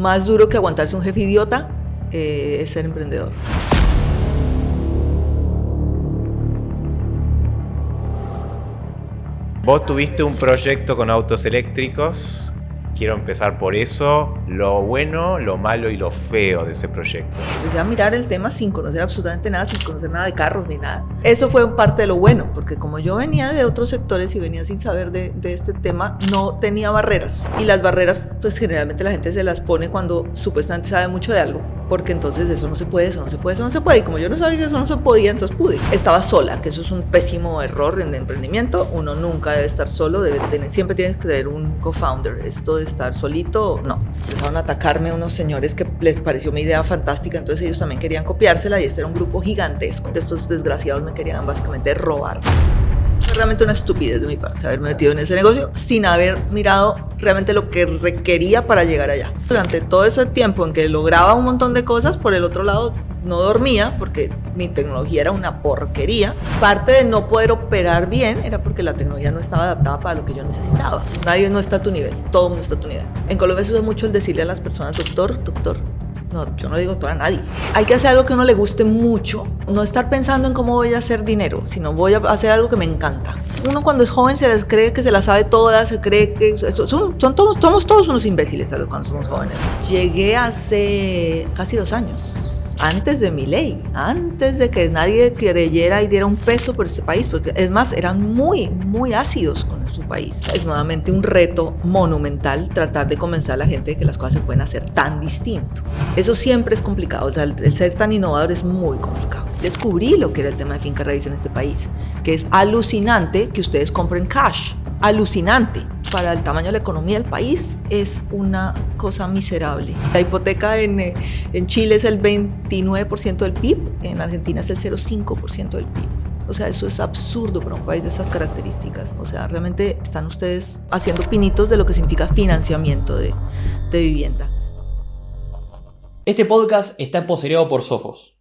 más duro que aguantarse un jefe idiota es ser emprendedor. Vos tuviste un proyecto con autos eléctricos. Quiero empezar por eso, lo bueno, lo malo y lo feo de ese proyecto. Empecé a mirar el tema sin conocer absolutamente nada, sin conocer nada de carros ni nada. Eso fue parte de lo bueno, porque como yo venía de otros sectores y venía sin saber de este tema, no tenía barreras. Y las barreras, pues generalmente la gente se las pone cuando supuestamente sabe mucho de algo. Porque entonces eso no se puede, eso no se puede, eso no se puede. Y como yo no sabía que eso no se podía, entonces pude. Estaba sola, que eso es un pésimo error en el emprendimiento. Uno nunca debe estar solo, siempre tienes que tener un co-founder. Esto de estar solito, no. Empezaron a atacarme unos señores que les pareció mi idea fantástica, entonces ellos también querían copiársela y este era un grupo gigantesco. Estos desgraciados me querían básicamente robar. Fue realmente una estupidez de mi parte haberme metido en ese negocio sin haber mirado realmente lo que requería para llegar allá. Durante todo ese tiempo en que lograba un montón de cosas, por el otro lado no dormía porque mi tecnología era una porquería. Parte de no poder operar bien era porque la tecnología no estaba adaptada para lo que yo necesitaba. Nadie no está a tu nivel, todo el mundo está a tu nivel. En Colombia se usa mucho el decirle a las personas, doctor. No, yo no le digo doctor a nadie. Hay que hacer algo que a uno le guste mucho, no estar pensando en cómo voy a hacer dinero, sino voy a hacer algo que me encanta. Uno cuando es joven se les cree que se la sabe todas, se cree que somos todos unos imbéciles cuando somos jóvenes. Llegué hace casi 2 años. Antes de Milei, antes de que nadie creyera y diera un peso por este país, porque es más, eran muy, muy ácidos con su país. Es nuevamente un reto monumental tratar de convencer a la gente de que las cosas se pueden hacer tan distinto. Eso siempre es complicado, o sea, el ser tan innovador es muy complicado. Descubrí lo que era el tema de finca raíz en este país, que es alucinante que ustedes compren cash, alucinante. Para el tamaño de la economía del país es una cosa miserable. La hipoteca en Chile es el 29% del PIB, en Argentina es el 0,5% del PIB. O sea, eso es absurdo para un país de estas características. O sea, realmente están ustedes haciendo pinitos de lo que significa financiamiento de vivienda. Este podcast está sponsoreado por Sofos,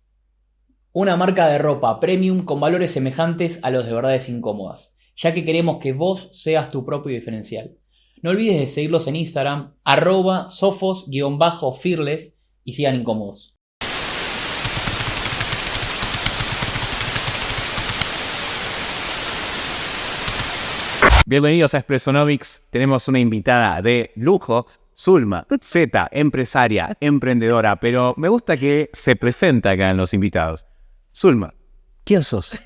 una marca de ropa premium con valores semejantes a los de Verdades Incómodas, ya que queremos que vos seas tu propio diferencial. No olvides de seguirlos en Instagram, @sofos_fearless y sigan incómodos. Bienvenidos a Expressonomics. Tenemos una invitada de lujo, Zulma Z, empresaria, emprendedora, pero me gusta que se presenta acá en los invitados. Zulma, ¿quién sos?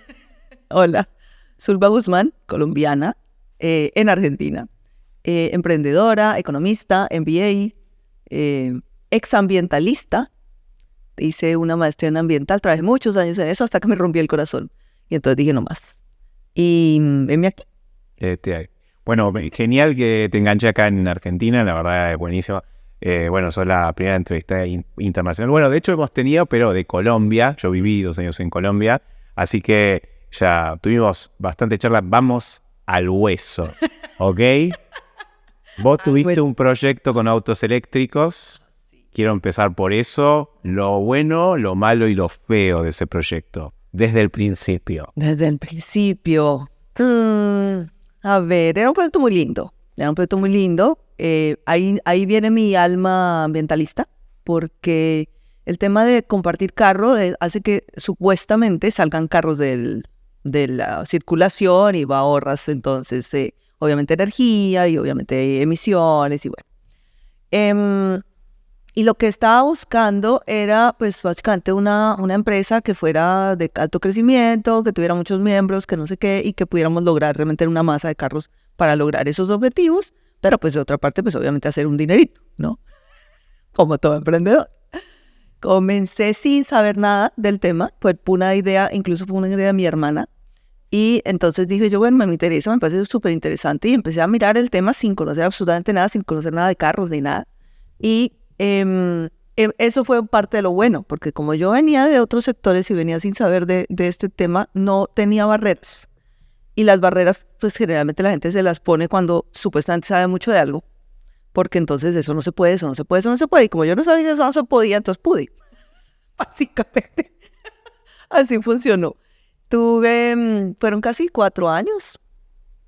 Hola, Zulma Guzmán, colombiana, en Argentina, emprendedora, economista, MBA, exambientalista. Hice una maestría en ambiental, trabajé muchos años en eso hasta que me rompí el corazón. Y entonces dije no más. Y venme aquí. Bueno, genial que te enganché acá en Argentina, la verdad es buenísimo. Bueno, sos la primera entrevista internacional. Bueno, de hecho hemos tenido, pero de Colombia. Yo viví 2 años en Colombia, así que ya tuvimos bastante charla. Vamos al hueso, ¿ok? Vos tuviste un proyecto con autos eléctricos. Quiero empezar por eso, lo bueno, lo malo y lo feo de ese proyecto, desde el principio. Desde el principio. A ver, era un proyecto muy lindo. Ahí viene mi alma ambientalista, porque el tema de compartir carro hace que supuestamente salgan carros de la circulación y ahorras entonces obviamente energía y obviamente emisiones y bueno. Y lo que estaba buscando era pues básicamente una empresa que fuera de alto crecimiento, que tuviera muchos miembros, que no sé qué, y que pudiéramos lograr realmente una masa de carros para lograr esos objetivos, pero pues de otra parte pues obviamente hacer un dinerito, ¿no? Como todo emprendedor. Comencé sin saber nada del tema, fue una idea, incluso fue una idea de mi hermana, y entonces dije yo, bueno, me interesa, me parece súper interesante, y empecé a mirar el tema sin conocer absolutamente nada, sin conocer nada de carros ni nada, y eso fue parte de lo bueno, porque como yo venía de otros sectores y venía sin saber de este tema, no tenía barreras. Y las barreras, pues generalmente la gente se las pone cuando supuestamente sabe mucho de algo, porque entonces eso no se puede. Y como yo no sabía que eso no se podía, entonces pude. Básicamente, así funcionó. Fueron casi 4 años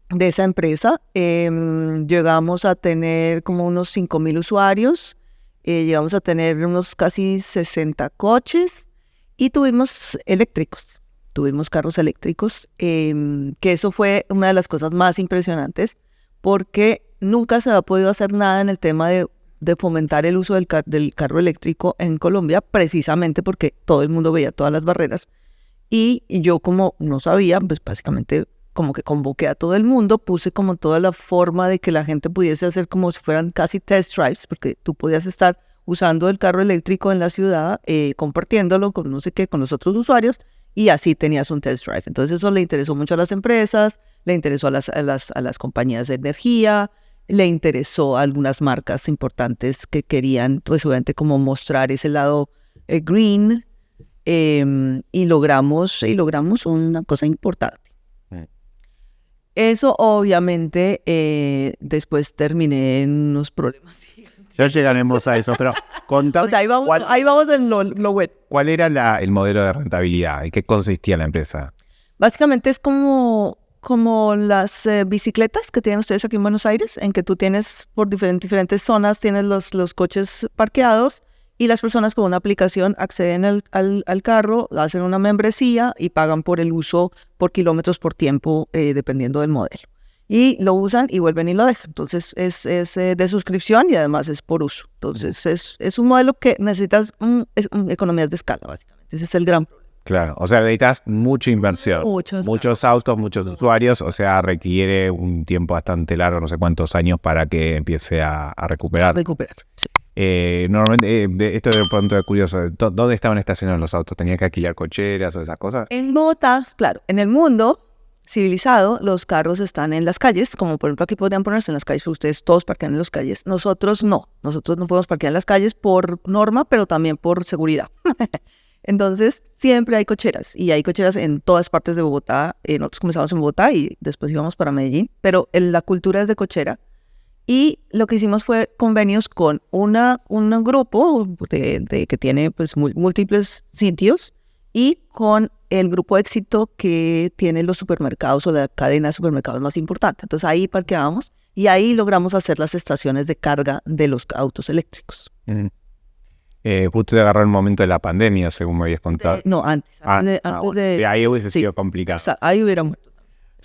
de esa empresa. Llegamos a tener como unos 5,000 usuarios. llegamos a tener unos casi 60 coches y tuvimos eléctricos. Tuvimos carros eléctricos, que eso fue una de las cosas más impresionantes porque nunca se ha podido hacer nada en el tema de fomentar el uso del carro eléctrico en Colombia, precisamente porque todo el mundo veía todas las barreras. Y yo, como no sabía, pues básicamente como que convoqué a todo el mundo, puse como toda la forma de que la gente pudiese hacer como si fueran casi test drives, porque tú podías estar usando el carro eléctrico en la ciudad, compartiéndolo con no sé qué, con los otros usuarios, y así tenías un test drive. Entonces eso le interesó mucho a las empresas, le interesó a las compañías de energía, le interesó a algunas marcas importantes que querían, pues obviamente, como mostrar ese lado green, y logramos una cosa importante. Eso obviamente después terminé en unos problemas gigantes. Ya llegaremos a eso, pero contame. O sea, ahí vamos en lo bueno. ¿Cuál era el modelo de rentabilidad? ¿En qué consistía la empresa? Básicamente es como las bicicletas que tienen ustedes aquí en Buenos Aires, en que tú tienes por diferentes zonas, tienes los coches parqueados y las personas con una aplicación acceden al carro, hacen una membresía y pagan por el uso, por kilómetros, por tiempo, dependiendo del modelo. Y lo usan y vuelven y lo dejan. Entonces es de suscripción y además es por uso. Entonces es un modelo que necesitas economías de escala, básicamente. Ese es el gran problema. Claro, o sea, necesitas mucha inversión, muchos autos, muchos usuarios, o sea, requiere un tiempo bastante largo, no sé cuántos años para que empiece a recuperar. Sí. Normalmente, esto de pronto es curioso, ¿dónde estaban estacionados los autos? ¿Tenía que alquilar cocheras o esas cosas? En Bogotá, claro, en el mundo civilizado, los carros están en las calles, como por ejemplo aquí podrían ponerse en las calles, porque ustedes todos parquean en las calles. Nosotros no podemos parquear en las calles por norma, pero también por seguridad. Entonces, siempre hay cocheras, y hay cocheras en todas partes de Bogotá. Nosotros comenzamos en Bogotá y después íbamos para Medellín, pero la cultura es de cochera. Y lo que hicimos fue convenios con un grupo que tiene pues múltiples sitios y con el grupo Éxito que tiene los supermercados o la cadena de supermercados más importante. Entonces ahí parqueábamos y ahí logramos hacer las estaciones de carga de los autos eléctricos. Justo te agarró el momento de la pandemia, según me habías contado. No, antes de ahí hubiese sido complicado. Ahí hubiera muerto.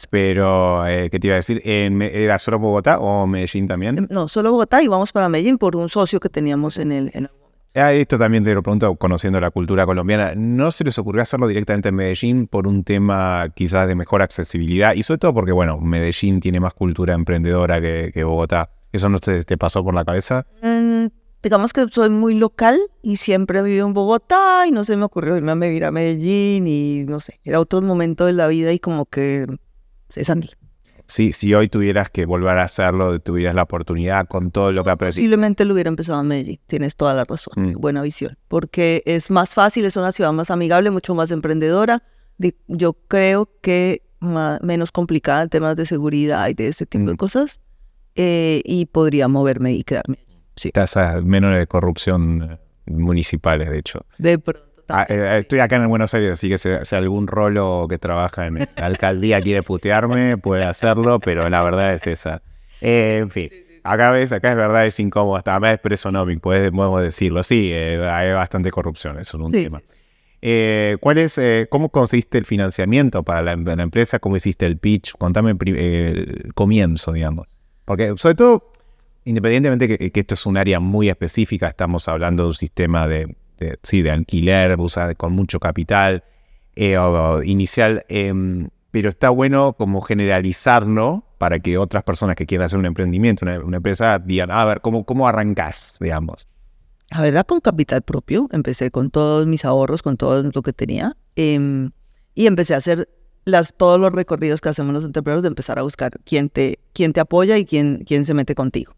Pero, ¿qué te iba a decir? ¿Era solo Bogotá o Medellín también? No, solo Bogotá, y vamos para Medellín por un socio que teníamos en el momento. Esto también te lo pregunto, conociendo la cultura colombiana. ¿No se les ocurrió hacerlo directamente en Medellín por un tema quizás de mejor accesibilidad? Y sobre todo porque, bueno, Medellín tiene más cultura emprendedora que Bogotá. ¿Eso no te pasó por la cabeza? Digamos que soy muy local y siempre vivo en Bogotá y no se me ocurrió irme a vivir a Medellín y no sé, era otro momento de la vida y como que es aquí. Sí, si hoy tuvieras que volver a hacerlo, tuvieras la oportunidad con todo lo que aprendiste. Posiblemente lo hubiera empezado en Medellín, tienes toda la razón, buena visión, porque es más fácil, es una ciudad más amigable, mucho más emprendedora, yo creo que menos complicada en temas de seguridad y de ese tipo de cosas, y podría moverme y quedarme allí. Sí. Tasas menos de corrupción municipales, de hecho. De pronto. Estoy acá en Buenos Aires, así que si algún rolo que trabaja en la alcaldía quiere putearme, puede hacerlo, pero la verdad es esa. En fin, acá es verdad, es incómodo, hasta más es presonomic, podemos decirlo. Sí, hay bastante corrupción, eso es un tema. ¿Cómo consiste el financiamiento para la empresa? ¿Cómo hiciste el pitch? Contame el comienzo, digamos. Porque, sobre todo, independientemente que esto es un área muy específica, estamos hablando de un sistema de alquiler, con mucho capital inicial, pero está bueno como generalizarlo para que otras personas que quieran hacer un emprendimiento, una empresa, digan, a ver, ¿cómo arrancás, digamos? La verdad, con capital propio, empecé con todos mis ahorros, con todo lo que tenía, y empecé a hacer todos los recorridos que hacemos los emprendedores, de empezar a buscar quién te apoya y quién se mete contigo.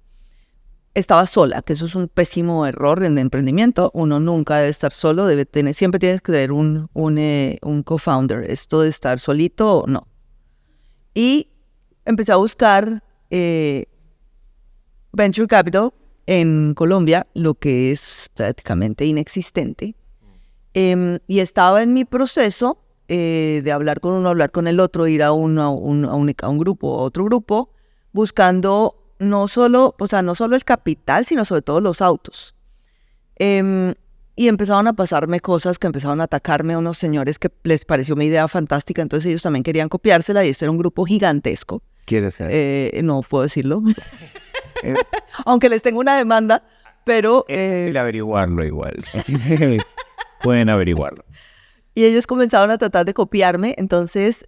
Estaba sola, que eso es un pésimo error en el emprendimiento. Uno nunca debe estar solo, siempre tienes que tener un co-founder. Esto de estar solito, no. Y empecé a buscar venture capital en Colombia, lo que es prácticamente inexistente. Y estaba en mi proceso de hablar con uno, hablar con el otro, ir a un grupo, a otro grupo, buscando no solo el capital, sino sobre todo los autos. Y empezaron a pasarme cosas que empezaron a atacarme a unos señores que les pareció mi idea fantástica, entonces ellos también querían copiársela y este era un grupo gigantesco. ¿Quieres saber? No puedo decirlo, aunque les tengo una demanda, pero... Es averiguarlo igual. Pueden averiguarlo. Y ellos comenzaron a tratar de copiarme, entonces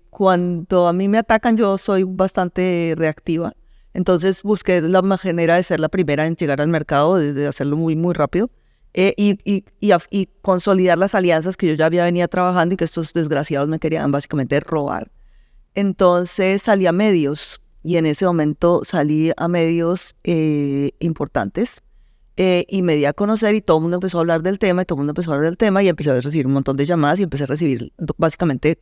cuando a mí me atacan yo soy bastante reactiva, entonces busqué la manera de ser la primera en llegar al mercado, de hacerlo muy, muy rápido. Y consolidar las alianzas que yo ya había venido trabajando y que estos desgraciados me querían básicamente robar. Entonces salí a medios y en ese momento salí a medios importantes y me di a conocer y todo el mundo empezó a hablar del tema y todo el mundo empezó a hablar del tema y empecé a recibir un montón de llamadas y empecé a recibir básicamente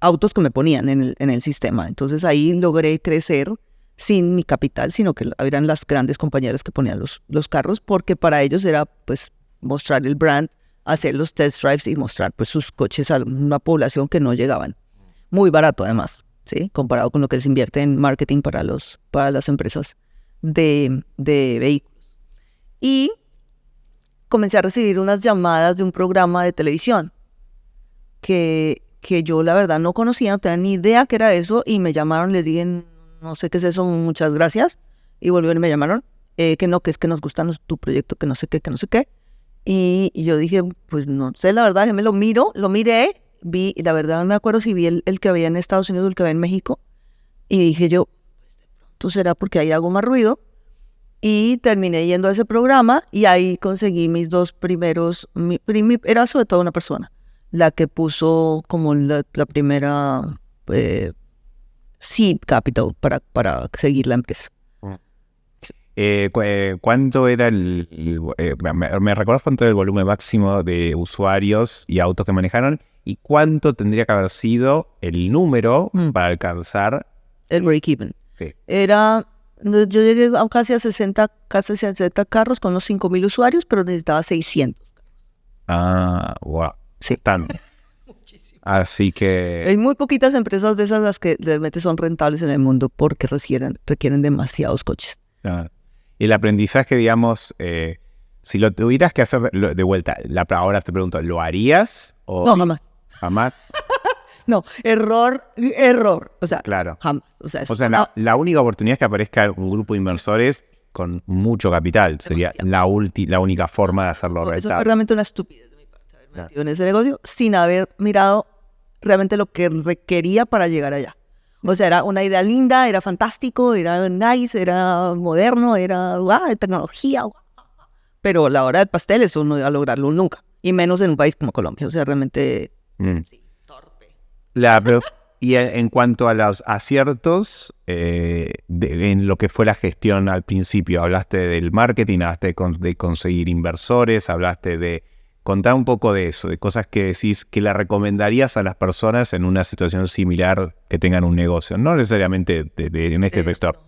autos que me ponían en el sistema. Entonces ahí logré crecer sin mi capital, sino que eran las grandes compañías que ponían los carros, porque para ellos era pues mostrar el brand, hacer los test drives y mostrar pues sus coches a una población que no llegaban. Muy barato además, ¿sí? Comparado con lo que se invierte en marketing para las empresas de vehículos. Y comencé a recibir unas llamadas de un programa de televisión que yo la verdad no conocía, no tenía ni idea que era eso y me llamaron, les dije no sé qué es eso, muchas gracias, y volvieron y me llamaron, que es que nos gusta tu proyecto, que no sé qué, y yo dije, pues no sé, la verdad, lo miré, vi, y la verdad no me acuerdo si vi el que había en Estados Unidos o el que había en México, y dije yo, pues de pronto será porque ahí hago más ruido, y terminé yendo a ese programa, y ahí conseguí mis dos primeros, era sobre todo una persona, la que puso como la primera... seed capital para seguir la empresa. ¿Cuánto era me recuerdas cuánto era el volumen máximo de usuarios y autos que manejaron? ¿Y cuánto tendría que haber sido el número para alcanzar? El break-even. Sí. Yo llegué casi a 60 carros con unos 5,000 usuarios, pero necesitaba 600. Ah, wow. Sí. Tanto. Así que... Hay muy poquitas empresas de esas las que realmente son rentables en el mundo porque requieren demasiados coches. Claro. Y el aprendizaje, digamos, si lo tuvieras que hacer de vuelta, ahora te pregunto, ¿lo harías? O No, jamás. ¿Jamás? No, error. O sea, claro. Jamás. O sea, la única oportunidad es que aparezca un grupo de inversores con mucho capital. Sería la única forma de hacerlo rentable. Eso fue realmente una estupidez de mi parte, haber metido en ese negocio sin haber mirado realmente lo que requería para llegar allá. O sea, era una idea linda, era fantástico, era nice, era moderno, era tecnología. Pero la hora del pastel eso no iba a lograrlo nunca. Y menos en un país como Colombia. O sea, realmente sí, torpe. Y en cuanto a los aciertos, en lo que fue la gestión al principio, hablaste del marketing, hablaste de conseguir inversores, hablaste de... Contá un poco de eso, de cosas que decís que le recomendarías a las personas en una situación similar que tengan un negocio, no necesariamente en este sector.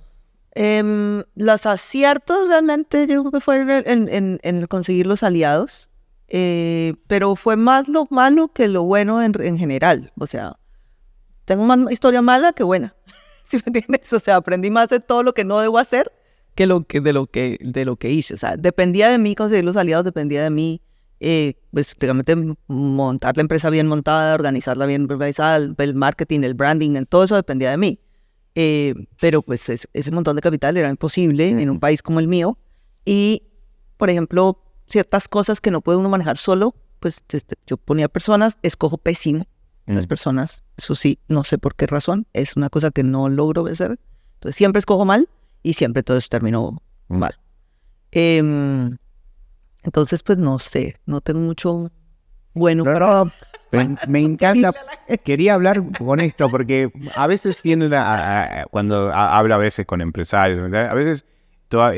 Los aciertos realmente yo creo que fueron en conseguir los aliados, pero fue más lo malo que lo bueno en general. O sea, tengo más historia mala que buena, ¿sí me entiendes? O sea, aprendí más de todo lo que no debo hacer que de lo que hice. O sea, dependía de mí conseguir los aliados, dependía de mí pues realmente montar la empresa bien montada, organizarla bien organizada, el marketing, el branding, en todo eso dependía de mí. Pero pues ese montón de capital era imposible en un país como el mío. Y, por ejemplo, ciertas cosas que no puede uno manejar solo, pues yo ponía personas, escojo pésimo las personas, eso sí, no sé por qué razón, es una cosa que no logro hacer. Entonces siempre escojo mal y siempre todo eso terminó mal. Entonces, pues no sé, no tengo mucho bueno. No, me encanta. Quería hablar con esto porque a veces tienen, cuando hablo a veces con empresarios, a veces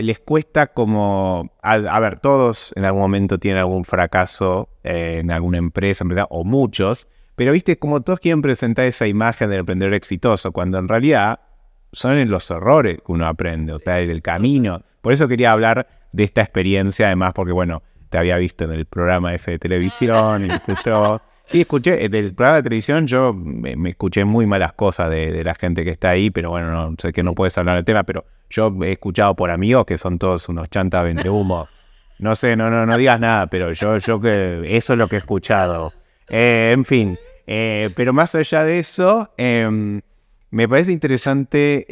les cuesta como, a ver, todos en algún momento tienen algún fracaso en alguna empresa o muchos, pero viste, como todos quieren presentar esa imagen del emprendedor exitoso, cuando en realidad son en los errores que uno aprende, o sea, en el camino. Por eso quería hablar de esta experiencia, además, porque bueno, te había visto en el programa F de televisión, y escuché, del programa de televisión yo me escuché muy malas cosas de la gente que está ahí, pero bueno, no sé que no puedes hablar del tema, pero yo he escuchado por amigos que son todos unos chantas vendehumo No sé, no digas nada, pero yo que eso es lo que he escuchado. En fin, pero más allá de eso, me parece interesante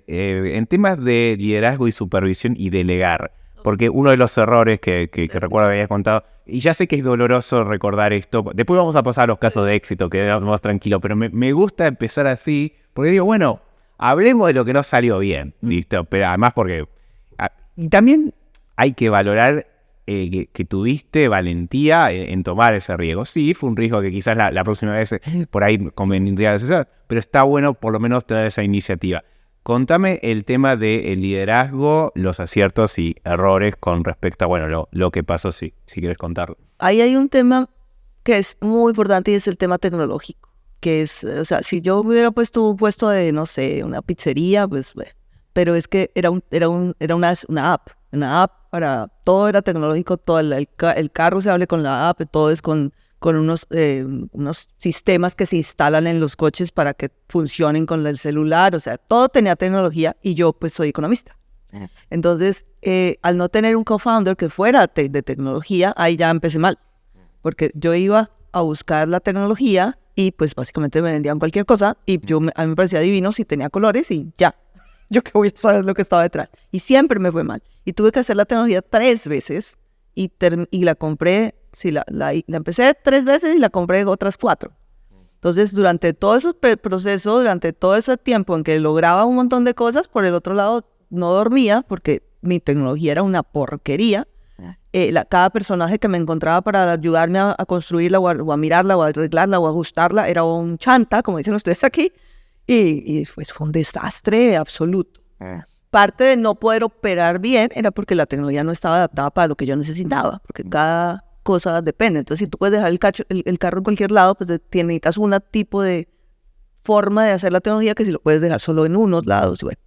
en temas de liderazgo y supervisión y delegar. Porque uno de los errores que recuerdo que habías contado, y ya sé que es doloroso recordar esto, después vamos a pasar a los casos de éxito, quedamos tranquilos, pero me gusta empezar así, porque digo, bueno, hablemos de lo que no salió bien, ¿listo? Pero además porque... Y también hay que valorar que tuviste valentía en tomar ese riesgo. Sí, fue un riesgo que quizás la próxima vez por ahí convendría asesor, pero está bueno por lo menos tener esa iniciativa. Contame el tema del liderazgo, los aciertos y errores con respecto a, bueno, lo que pasó, si quieres contarlo. Ahí hay un tema que es muy importante y es el tema tecnológico, que es, o sea, si yo me hubiera puesto un puesto de, no sé, una pizzería, pues, pero es que era una app para, todo era tecnológico, todo el carro se hable con la app, todo es con unos sistemas que se instalan en los coches para que funcionen con el celular, o sea, todo tenía tecnología y yo pues soy economista. Entonces, al no tener un co-founder que fuera de tecnología, ahí ya empecé mal, porque yo iba a buscar la tecnología y pues básicamente me vendían cualquier cosa y a mí me parecía divino si tenía colores y ya. Yo que voy a saber lo que estaba detrás. Y siempre me fue mal. Y tuve que hacer la tecnología 3 veces y la compré, sí, la empecé 3 veces y la compré otras 4. Entonces, durante todo ese proceso, durante todo ese tiempo en que lograba un montón de cosas, por el otro lado no dormía porque mi tecnología era una porquería. Cada personaje que me encontraba para ayudarme a construirla o a mirarla o a arreglarla o a ajustarla era un chanta, como dicen ustedes aquí. Y pues fue un desastre absoluto. Parte de no poder operar bien era porque la tecnología no estaba adaptada para lo que yo necesitaba, porque cada cosa depende. Entonces, si tú puedes dejar el carro en cualquier lado, pues necesitas un tipo de forma de hacer la tecnología que si lo puedes dejar solo en unos lados. Y bueno.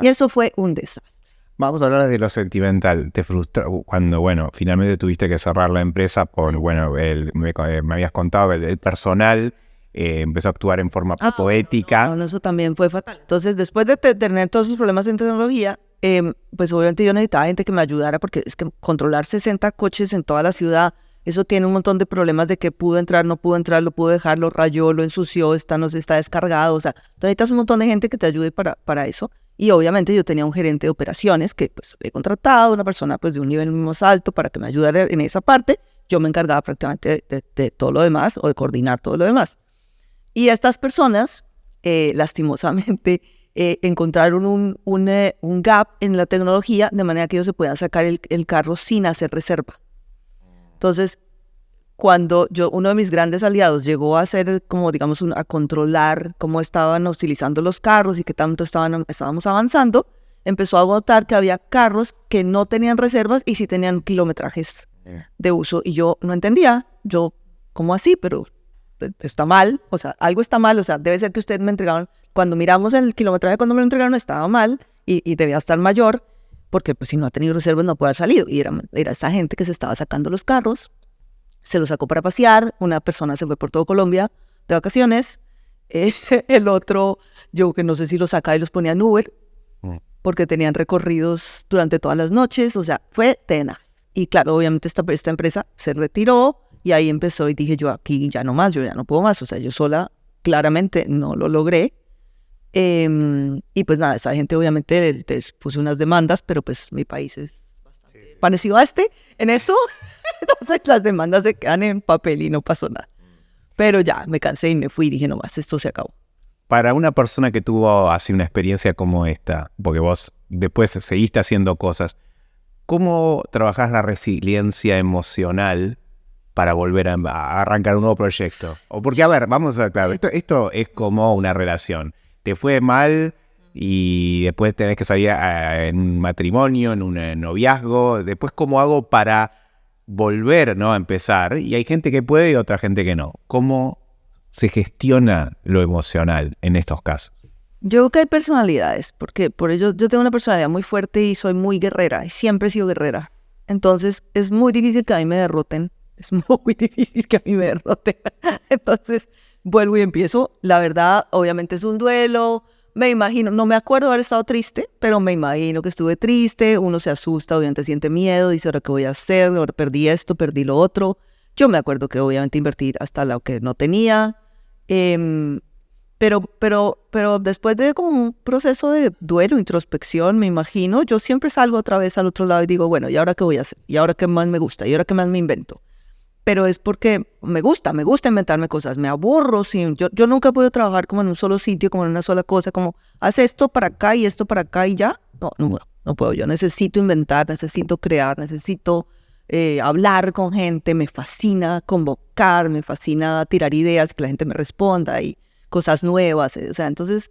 Y eso fue un desastre. Vamos a hablar de lo sentimental. ¿Te frustró cuando, bueno, finalmente tuviste que cerrar la empresa por, bueno, me habías contado el personal... empezó a actuar en forma poco ética. No, eso también fue fatal. Entonces, después de tener todos esos problemas en tecnología, pues obviamente yo necesitaba gente que me ayudara porque es que controlar 60 coches en toda la ciudad, eso tiene un montón de problemas de que pudo entrar, no pudo entrar, lo pudo dejar, lo rayó, lo ensució, no está descargado. O sea, tú necesitas un montón de gente que te ayude para eso. Y obviamente yo tenía un gerente de operaciones que pues he contratado, una persona pues de un nivel más alto para que me ayudara en esa parte. Yo me encargaba prácticamente de todo lo demás o de coordinar todo lo demás. Y estas personas, lastimosamente, encontraron un gap en la tecnología de manera que ellos se puedan sacar el carro sin hacer reserva. Entonces, cuando uno de mis grandes aliados llegó a hacer, como digamos, a controlar cómo estaban utilizando los carros y qué tanto estábamos avanzando, empezó a notar que había carros que no tenían reservas y sí tenían kilometrajes de uso. Y yo no entendía, ¿cómo así? Pero... está mal, o sea, algo está mal, o sea, debe ser que ustedes me entregaron, cuando miramos el kilometraje cuando me lo entregaron estaba mal y debía estar mayor, porque pues si no ha tenido reservas no puede haber salido, y era esa gente que se estaba sacando los carros, se los sacó para pasear, una persona se fue por todo Colombia de vacaciones, el otro, yo que no sé si los sacaba y los ponía en Uber, porque tenían recorridos durante todas las noches, o sea, fue tenaz, y claro, obviamente esta empresa se retiró. Y ahí empezó y dije yo aquí ya no más, yo ya no puedo más, o sea, yo sola claramente no lo logré. Y pues nada, esa gente obviamente les puse unas demandas, pero pues mi país es bastante parecido a en eso, entonces las demandas se quedan en papel y no pasó nada. Pero ya, me cansé y me fui y dije no más, esto se acabó. Para una persona que tuvo así una experiencia como esta, porque vos después seguiste haciendo cosas, ¿cómo trabajás la resiliencia emocional para volver a arrancar un nuevo proyecto? O porque, a ver, vamos a claro, esto es como una relación. Te fue mal y después tenés que salir en un matrimonio, en un noviazgo. Después, ¿cómo hago para volver, ¿no?, a empezar? Y hay gente que puede y otra gente que no. ¿Cómo se gestiona lo emocional en estos casos? Yo creo que hay personalidades, porque por ello yo tengo una personalidad muy fuerte y soy muy guerrera, y siempre he sido guerrera. Entonces, es muy difícil que a mí me derroten. Es muy difícil que a mí me derroten. Entonces, vuelvo y empiezo. La verdad, obviamente es un duelo, me imagino, no me acuerdo haber estado triste, pero me imagino que estuve triste, uno se asusta, obviamente siente miedo, dice, ¿ahora qué voy a hacer? Ahora perdí esto, perdí lo otro. Yo me acuerdo que obviamente invertí hasta lo que no tenía, pero después de como un proceso de duelo, introspección, me imagino, yo siempre salgo otra vez al otro lado y digo, bueno, ¿y ahora qué voy a hacer? ¿Y ahora qué más me gusta? ¿Y ahora qué más me invento? Pero es porque me gusta inventarme cosas, me aburro, yo nunca he podido trabajar como en un solo sitio, como en una sola cosa, como haz esto para acá y esto para acá y ya. No puedo, yo necesito inventar, necesito crear, necesito hablar con gente, me fascina convocar, me fascina tirar ideas, que la gente me responda y cosas nuevas, o sea, entonces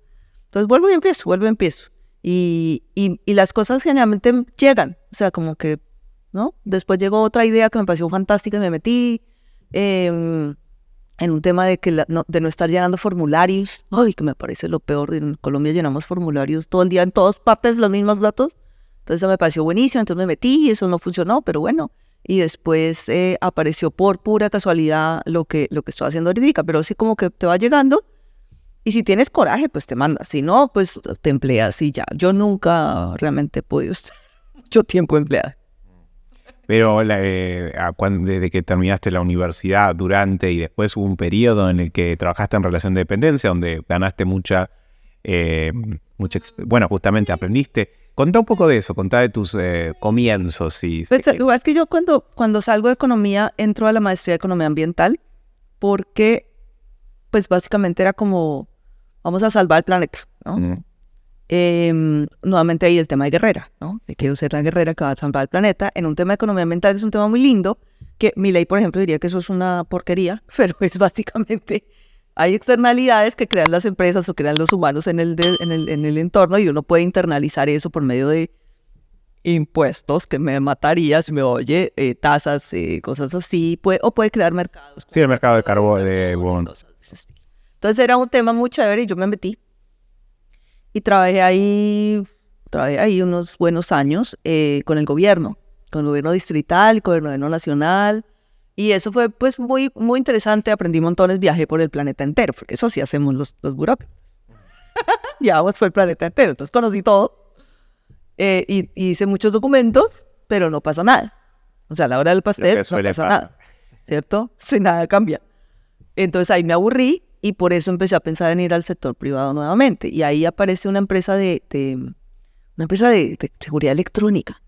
vuelvo y empiezo. Y las cosas generalmente llegan, o sea, como que, ¿no? Después llegó otra idea que me pareció fantástica y me metí en un tema de de no estar llenando formularios. Ay, que me parece lo peor. En Colombia llenamos formularios todo el día, en todas partes los mismos datos. Entonces eso me pareció buenísimo, entonces me metí y eso no funcionó, pero bueno. Y después apareció por pura casualidad lo que estoy haciendo ahorita, pero sí como que te va llegando. Y si tienes coraje, pues te mandas. Si no, pues te empleas y ya. Yo nunca realmente he podido estar mucho tiempo empleada. Pero desde que terminaste la universidad, durante y después hubo un periodo en el que trabajaste en relación de dependencia, donde ganaste bueno, justamente aprendiste. Contá un poco de eso, contá de tus comienzos. Pues, es que yo cuando salgo de economía, entro a la maestría de economía ambiental, porque pues básicamente era como, vamos a salvar el planeta, ¿no? Nuevamente ahí el tema de guerrera, ¿no? Quiero ser la guerrera que va a salvar el planeta. En un tema de economía ambiental, que es un tema muy lindo, que mi ley, por ejemplo, diría que eso es una porquería, pero es básicamente, hay externalidades que crean las empresas o crean los humanos en el entorno, y uno puede internalizar eso por medio de impuestos, que me mataría si me oye, tasas, cosas así, o puede crear mercados. Sí, el mercado de carbón, de cosas de ese estilo. Entonces era un tema muy chévere y yo me metí. Y trabajé ahí unos buenos años con el gobierno distrital, con el gobierno nacional. Y eso fue pues muy, muy interesante. Aprendí montones, viajé por el planeta entero, porque eso sí hacemos los burócratas. Viajamos por el planeta entero, entonces conocí todo. Y hice muchos documentos, pero no pasó nada. O sea, a la hora del pastel no pasó nada, ¿cierto? Si nada cambia. Entonces ahí me aburrí. Y por eso empecé a pensar en ir al sector privado nuevamente. Y ahí aparece una empresa de seguridad electrónica.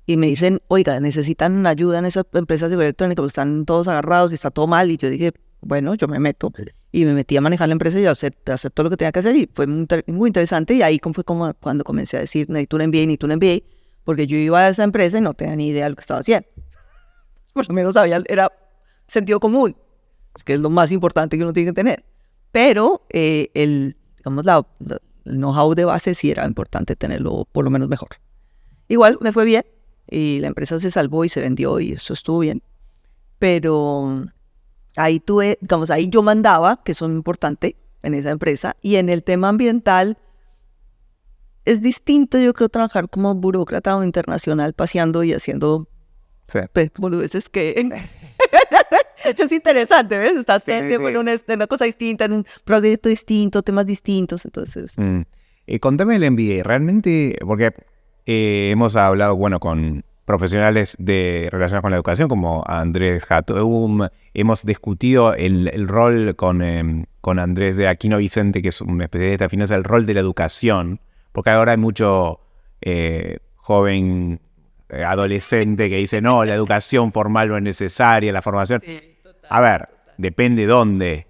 Y me dicen, oiga, necesitan ayuda en esa empresa de seguridad electrónica, porque están todos agarrados y está todo mal. Y yo dije, bueno, yo me meto. Y me metí a manejar la empresa y a hacer todo lo que tenía que hacer. Y fue muy interesante. Y ahí fue como cuando comencé a decir, necesito un MBA, porque yo iba a esa empresa y no tenía ni idea de lo que estaba haciendo. Por lo menos sabía, era sentido común, que es lo más importante que uno tiene que tener. Pero el know-how de base sí era importante tenerlo por lo menos mejor. Igual me fue bien y la empresa se salvó y se vendió y eso estuvo bien. Pero ahí ahí yo mandaba, que eso es importante en esa empresa. Y en el tema ambiental es distinto, yo creo, trabajar como burócrata o internacional paseando y haciendo boludeces que... Es interesante, ¿ves? Estás en una cosa distinta, en un proyecto distinto, temas distintos, entonces... Contame el MBA, realmente, porque hemos hablado, bueno, con profesionales relacionados con la educación, como Andrés Hatoum, hemos discutido el rol con Andrés de Aquino Vicente, que es un especialista de finanzas, el rol de la educación, porque ahora hay mucho joven... adolescente que dice, no, la educación formal no es necesaria, la formación... Sí, total, a ver, depende dónde.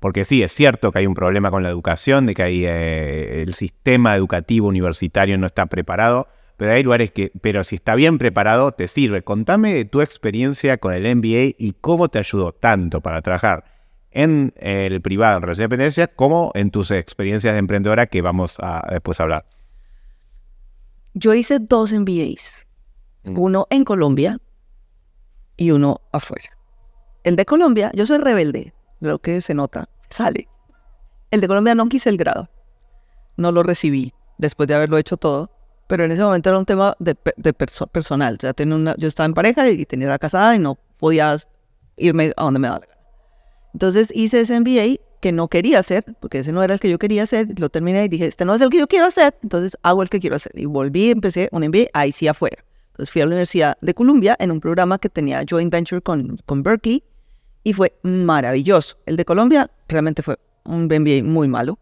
Porque sí, es cierto que hay un problema con la educación, de que hay, el sistema educativo universitario no está preparado, pero hay lugares pero si está bien preparado, te sirve. Contame de tu experiencia con el MBA y cómo te ayudó tanto para trabajar en el privado, en relación de dependencia, como en tus experiencias de emprendedora, que vamos a después hablar. Yo hice 2 MBAs. Uno en Colombia y uno afuera. El de Colombia, yo soy rebelde, lo que se nota, sale. El de Colombia no quise el grado, no lo recibí después de haberlo hecho todo, pero en ese momento era un tema de personal. O sea, yo estaba en pareja y tenía la casada y no podía irme a donde me daba la gana. Entonces hice ese MBA que no quería hacer, porque ese no era el que yo quería hacer, lo terminé y dije, este no es el que yo quiero hacer, entonces hago el que quiero hacer. Y volví, empecé un MBA, ahí sí afuera. Entonces fui a la Universidad de Columbia en un programa que tenía joint venture con Berkeley y fue maravilloso. El de Colombia realmente fue un MBA muy malo.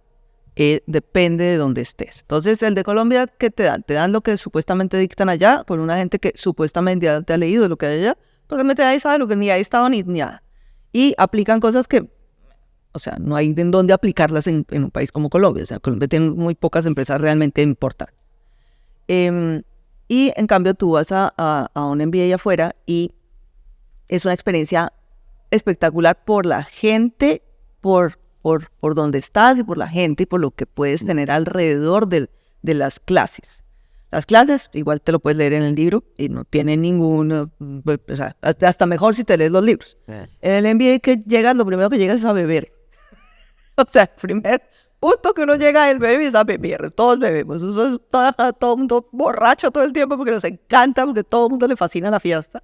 Depende de dónde estés. Entonces, el de Colombia, ¿qué te dan? Te dan lo que supuestamente dictan allá, por una gente que supuestamente te ha leído lo que hay allá, pero realmente nadie sabe lo que ni ha estado ni nada. Y aplican cosas que, o sea, no hay en dónde aplicarlas en un país como Colombia. O sea, Colombia tiene muy pocas empresas realmente importantes. Y en cambio, tú vas a un MBA afuera y es una experiencia espectacular por la gente, por donde estás y por la gente y por lo que puedes tener alrededor de las clases. Las clases, igual te lo puedes leer en el libro y no tiene ningún, o sea, hasta mejor si te lees los libros. En el MBA que llegas, lo primero que llegas es a beber. O sea, el primer punto que uno llega el bebé es a beber. Todos bebemos. Eso es todo el mundo borracho todo el tiempo porque nos encanta, porque a todo el mundo le fascina la fiesta.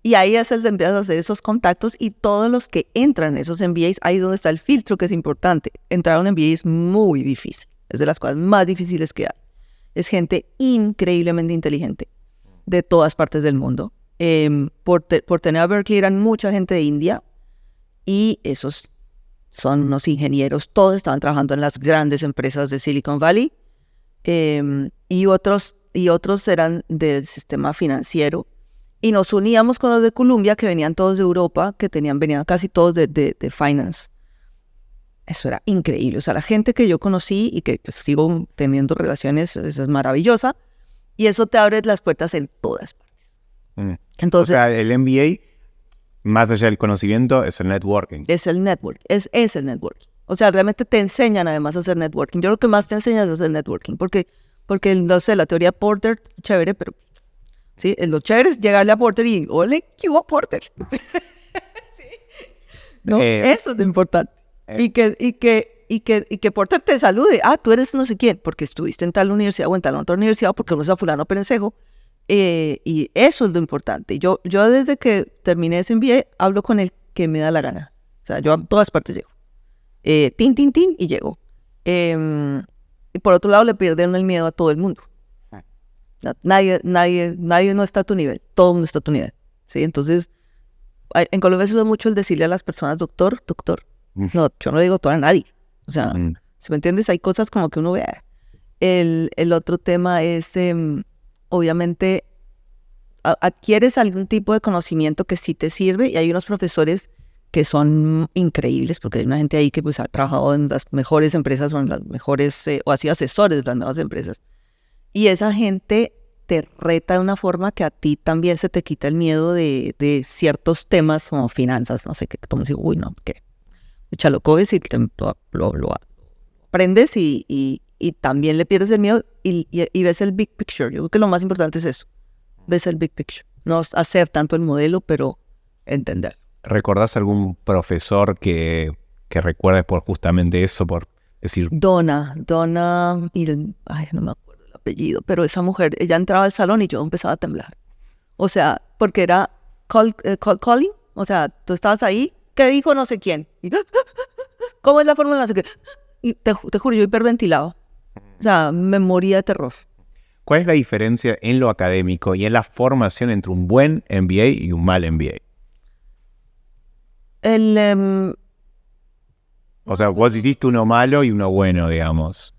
Y ahí es el de empiezas a hacer esos contactos y todos los que entran en esos MBAs, ahí es donde está el filtro que es importante. Entrar a un MBA es muy difícil, es de las cosas más difíciles que hay. Es gente increíblemente inteligente de todas partes del mundo. Por tener a Berkeley eran mucha gente de India y esos son unos ingenieros, todos estaban trabajando en las grandes empresas de Silicon Valley y otros eran del sistema financiero. Y nos uníamos con los de Columbia, que venían todos de Europa, que venían casi todos de finance. Eso era increíble. O sea, la gente que yo conocí y que pues, sigo teniendo relaciones, eso es maravillosa. Y eso te abre las puertas en todas partes. Entonces, o sea, el MBA, más allá del conocimiento, es el networking. Es el network, es el networking. O sea, realmente te enseñan además a hacer networking. Yo lo que más te enseñan es hacer networking, porque no sé, la teoría Porter, chévere, pero... ¿sí? Lo chévere es llegarle a Porter y ole, ¿qué hubo Porter? ¿Sí? ¿No? Eso es lo importante. Y que Porter te salude. Ah, tú eres no sé quién, porque estuviste en tal universidad o en tal otra universidad, porque conoces a fulano Perencejo. Y eso es lo importante. Yo desde que terminé ese MBA, hablo con el que me da la gana. O sea, yo a todas partes llego. Tin, y llego. Y por otro lado, le pierden el miedo a todo el mundo. Nadie no está a tu nivel, todo el mundo está a tu nivel, ¿sí? Entonces, en Colombia se usa mucho el decirle a las personas doctor. No, yo no le digo doctor a nadie. O sea, si me entiendes, hay cosas como que uno ve. El otro tema es, obviamente, adquieres algún tipo de conocimiento que sí te sirve y hay unos profesores que son increíbles, porque hay una gente ahí que pues ha trabajado en las mejores empresas o en las mejores, o ha sido asesores de las mejores empresas. Y esa gente te reta de una forma que a ti también se te quita el miedo de ciertos temas como finanzas, no sé, que como digo, uy, no, que échalo, coges y lo aprendes y también le pierdes el miedo y ves el big picture. Yo creo que lo más importante es eso, ves el big picture. No hacer tanto el modelo, pero entender. ¿Recordás algún profesor que recuerdes por justamente eso, por decir... Donna, ay, no me acuerdo el apellido, pero esa mujer, ella entraba al salón y yo empezaba a temblar. O sea, porque era cold calling, o sea, tú estabas ahí, ¿qué dijo no sé quién? Y, ¿cómo es la fórmula no sé qué? Y te juro, yo hiperventilaba. O sea, me moría de terror. ¿Cuál es la diferencia en lo académico y en la formación entre un buen MBA y un mal MBA? O sea, vos hiciste uno malo y uno bueno, digamos.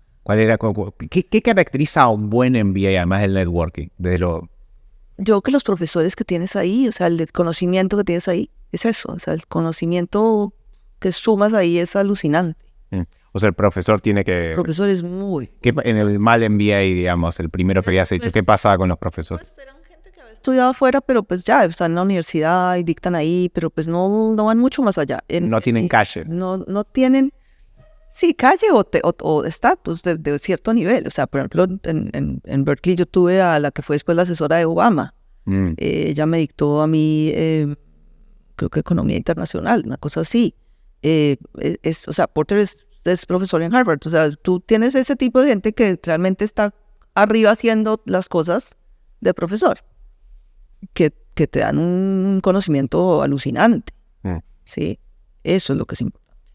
¿Qué caracteriza a un buen MBA, además del networking? Yo creo que los profesores que tienes ahí, o sea, el conocimiento que tienes ahí, es eso. O sea, el conocimiento que sumas ahí es alucinante. O sea, el profesor tiene que... El profesor es muy... En el mal MBA, digamos, el primero que habías hecho, ¿qué pasaba con los profesores? Pues eran gente que había estudiado afuera, pero pues ya están en la universidad y dictan ahí, pero pues no van mucho más allá. No tienen calle. No tienen, sí, calle o estatus de cierto nivel. O sea, por ejemplo, en Berkeley yo tuve a la que fue después la asesora de Obama. Ella me dictó a mí, creo que economía internacional, una cosa así. O sea, Porter es profesor en Harvard. O sea, tú tienes ese tipo de gente que realmente está arriba haciendo las cosas de profesor, que te dan un conocimiento alucinante. ¿Sí? Eso es lo que es importante.